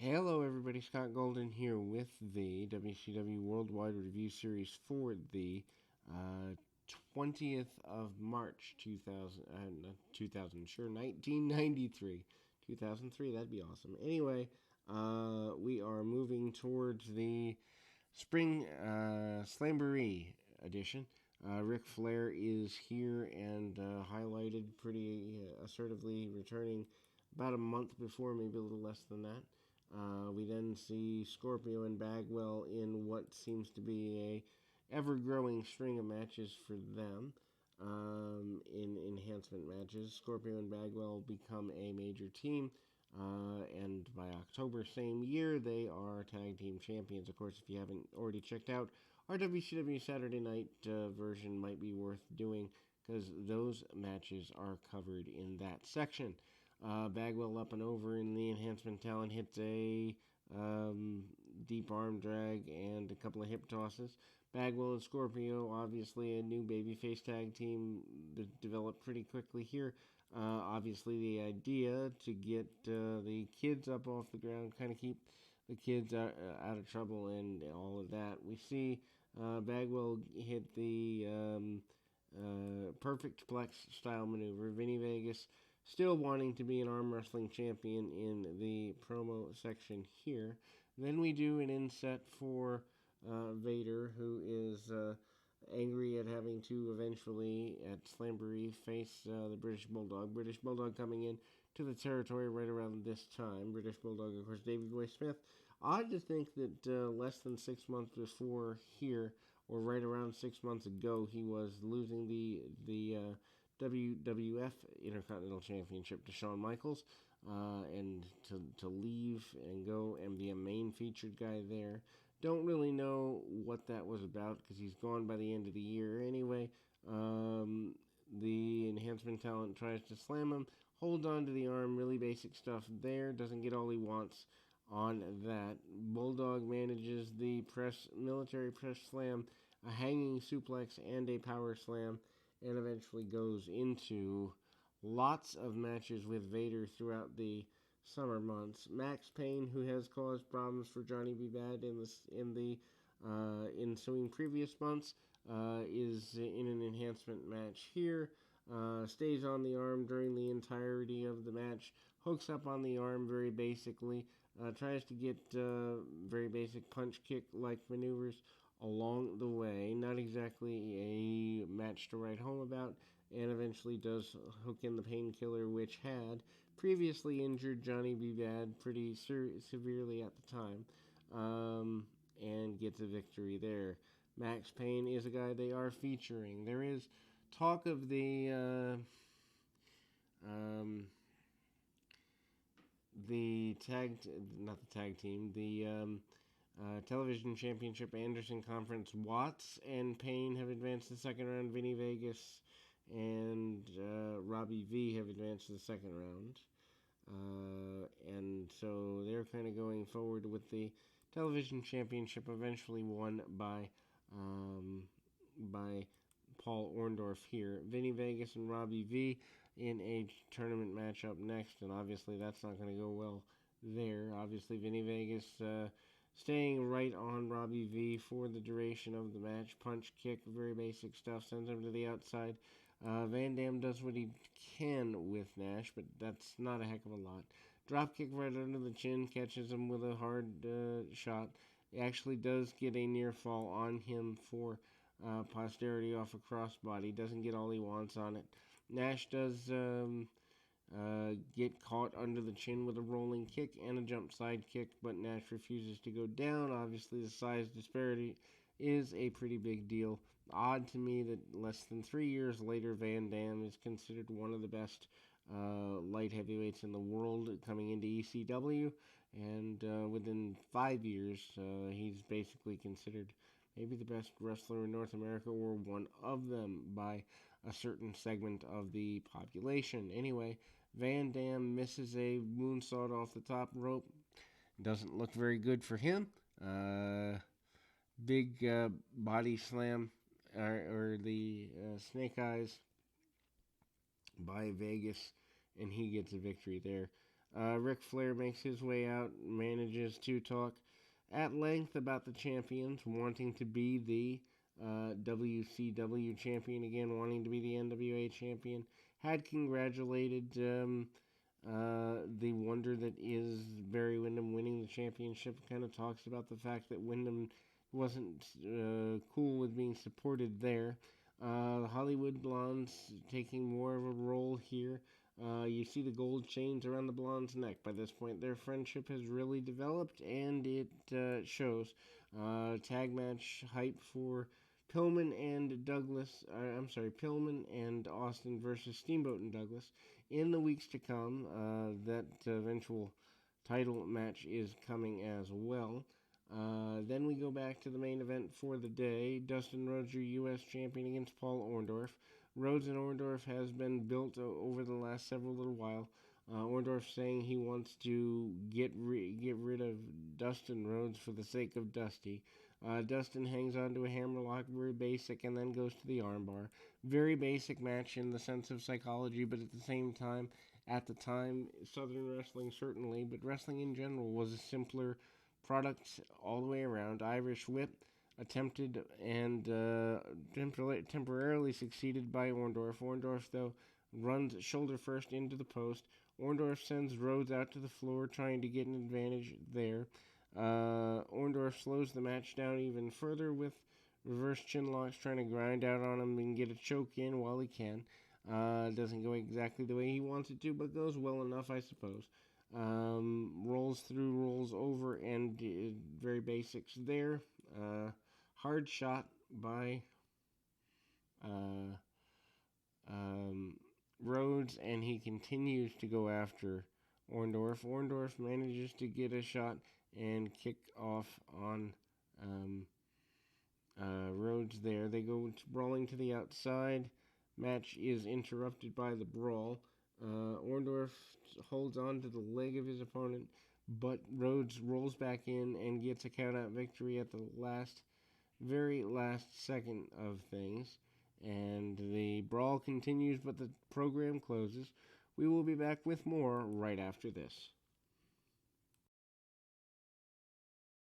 Hello, everybody. Scott Golden here with the WCW Worldwide Review Series for the 20th of March 2000, 1993. 2003, that'd be awesome. Anyway, we are moving towards the Spring Slamboree edition. Ric Flair is here and highlighted pretty assertively, returning about a month before, maybe a little less than that. We then see Scorpio and Bagwell in what seems to be a ever-growing string of matches for them. In enhancement matches, Scorpio and Bagwell become a major team, and by October same year, they are tag team champions. Of course, if you haven't already checked out our WCW Saturday Night version, might be worth doing because those matches are covered in that section. Bagwell up and over in the enhancement talent hits a deep arm drag and a couple of hip tosses. Bagwell and Scorpio, obviously a new babyface tag team that developed pretty quickly here. Obviously, the idea to get the kids up off the ground, kind of keep the kids out of trouble and all of that. We see Bagwell hit the perfect plex style maneuver. Vinny Vegas still wanting to be an arm wrestling champion in the promo section here. Then we do an inset for Vader, who is angry at having to eventually, at Slamboree, face the British Bulldog. British Bulldog coming in to the territory right around this time. British Bulldog, of course, Davey Boy Smith. Odd to think that less than 6 months before here, or right around 6 months ago, he was losing the WWF Intercontinental Championship to Shawn Michaels, and to leave and go and be a main featured guy there. Don't really know what that was about because he's gone by the end of the year. Anyway, the enhancement talent tries to slam him, holds on to the arm, really basic stuff there, doesn't get all he wants on that. Bulldog manages the military press slam, a hanging suplex, and a power slam, and eventually goes into lots of matches with Vader throughout the summer months. Max Payne, who has caused problems for Johnny B. Bad in the ensuing previous months, is in an enhancement match here. Stays on the arm during the entirety of the match. Hooks up on the arm very basically. Tries to get very basic punch kick like maneuvers along the way. Not exactly a match to write home about, and eventually does hook in the painkiller, which had previously injured Johnny B. Bad pretty severely at the time, and gets a victory there. Max Payne is a guy they are featuring. There is talk of the not the tag team, the television championship Anderson Conference. Watts and Payne have advanced to the second round. Vinny Vegas and Robbie V have advanced to the second round. And so they're kind of going forward with the television championship, eventually won by Paul Orndorff here. Vinny Vegas and Robbie V in a tournament matchup next, and obviously that's not going to go well there. Obviously, Vinny Vegas staying right on Robbie V for the duration of the match. Punch, kick, very basic stuff, sends him to the outside. Van Dam does what he can with Nash, but that's not a heck of a lot. Drop kick right under the chin, catches him with a hard shot. He actually does get a near fall on him for posterity off a crossbody. Doesn't get all he wants on it. Nash does get caught under the chin with a rolling kick and a jump side kick, but Nash refuses to go down. Obviously, the size disparity is a pretty big deal. Odd to me that less than 3 years later, Van Dam is considered one of the best light heavyweights in the world coming into ECW, and within 5 years, he's basically considered maybe the best wrestler in North America, or one of them by a certain segment of the population. Anyway, Van Dam misses a moonsault off the top rope. Doesn't look very good for him. Big body slam, or the snake eyes by Vegas, and he gets a victory there. Ric Flair makes his way out, manages to talk at length about the champions wanting to be the WCW champion again, wanting to be the NWA champion. Had congratulated the wonder that is Barry Windham winning the championship. Kind of talks about the fact that Windham wasn't cool with being supported there. The Hollywood Blondes taking more of a role here. You see the gold chains around the Blonde's neck. By this point, their friendship has really developed, and it shows. Tag match hype for Pillman and Douglas. Pillman and Austin versus Steamboat and Douglas in the weeks to come. That eventual title match is coming as well. Then we go back to the main event for the day. Dustin Rhodes, your U.S. champion, against Paul Orndorff. Rhodes and Orndorff has been built over the last several little while. Orndorff saying he wants to get rid of Dustin Rhodes for the sake of Dusty. Dustin hangs on to a hammerlock, very basic, and then goes to the armbar. Very basic match in the sense of psychology, but at the same time, at the time, Southern wrestling certainly, but wrestling in general was a simpler product all the way around. Irish whip attempted and temporarily succeeded by Orndorff. Orndorff, though, runs shoulder first into the post. Orndorff sends Rhodes out to the floor, trying to get an advantage there. Orndorff slows the match down even further with reverse chin locks, trying to grind out on him and get a choke in while he can. Doesn't go exactly the way he wants it to, but goes well enough, I suppose. Rolls through, rolls over, and very basics there. Hard shot by Rhodes, and he continues to go after Orndorff. Orndorff manages to get a shot and kick off on Rhodes there. They go brawling to the outside. Match is interrupted by the brawl. Orndorff holds on to the leg of his opponent, but Rhodes rolls back in and gets a count-out victory at the very last second of things. And the brawl continues, but the program closes. We will be back with more right after this.